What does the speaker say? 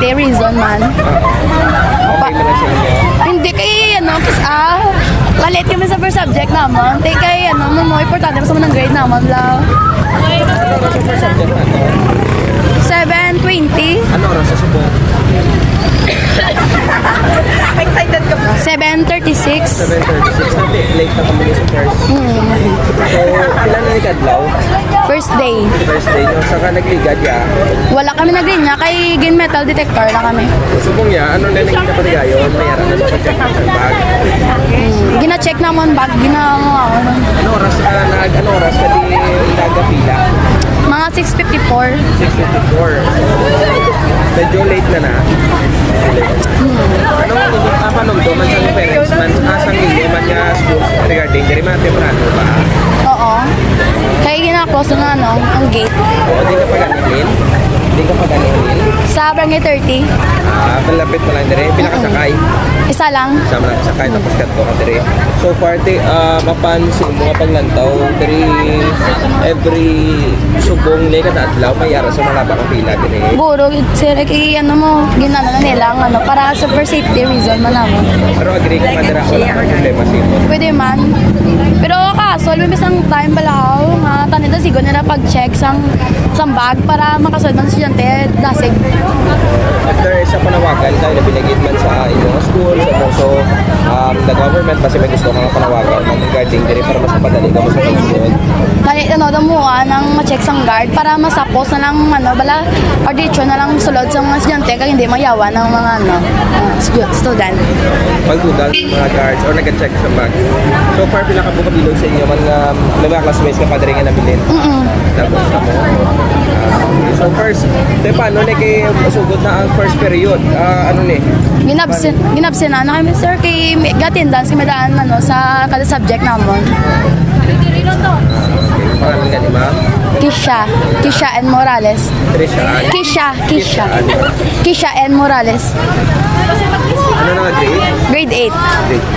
safety reason man. Okay na lang sa inyo. Hindi kay kasi kalit kami sa first subject naman. Hindi kay mo importante pa sa mga grade naman lang. Ano oras ang first subject natin? 7:20. Ano oras sa subong? Excited ka ba? 7:36. 7:36. Natin, late na kami sa first. So, ilan na ni Kadlaw? First day. First day, no? Saka nagligad ya. Wala kami na green niya kay gin metal detector lang kami. Subong ya, ano na naging kapaligayon? Mayara na sa pag-check ng isang bag. Gina-check naman bag Ano oras ano oras ka di nagapila? mga 6:54. 6:54. Medyo late na. Anong do man sa parents man asang hindi man nga school regarding diri man temprano ba? Oo. Kaya gina-close na ang gate O di ka paganin? Di ka paganin? sa barangay 30. Malapit pa lang diri, pila ka sakay. Isa lang. Sa mga sakay tapos kadto ka diri. So far mapansin mo nga paglantaw diri every subong ni kada adlaw may ara sa mga baka pila diri. Siguro, sir, kay mo, ginano na nila para sa for safety reason man naman. Pero agree ka man dira wala kang problema sa imo. Pwede man. Pero kaso, lumibis ang time balaw, nga tanito sigo nila pag-check sang bag para makasunod man sa estudyante dasig. If there is a panawagan tayo na binigid man sa inyong school, sa puso, the government kasi may gusto kang panawagan regarding diri para mas mapadali ka mo sa pagsunod. Dali, damuan ang ma-check sang guard para masapos na lang, bala, or dito na lang sulod sa mga estudyante kaya hindi mayawa ng mga, student. Pagdugang mga guards or nag-check sa bag. So far, pinakabukabilog sa inyo man nga may mga classmates ka pa diri nga nabilin. Tapos na mo. So first, paano ni kay sugod na ang first period? Ano ni? Ginabsin na kami, sir, kay attendance kami daan sa kada subject namon. Pangalan nga ni ma'am? Kisha and Morales. Trisha. Kisha and Morales. Ano na nga grade? Grade 8. Grade.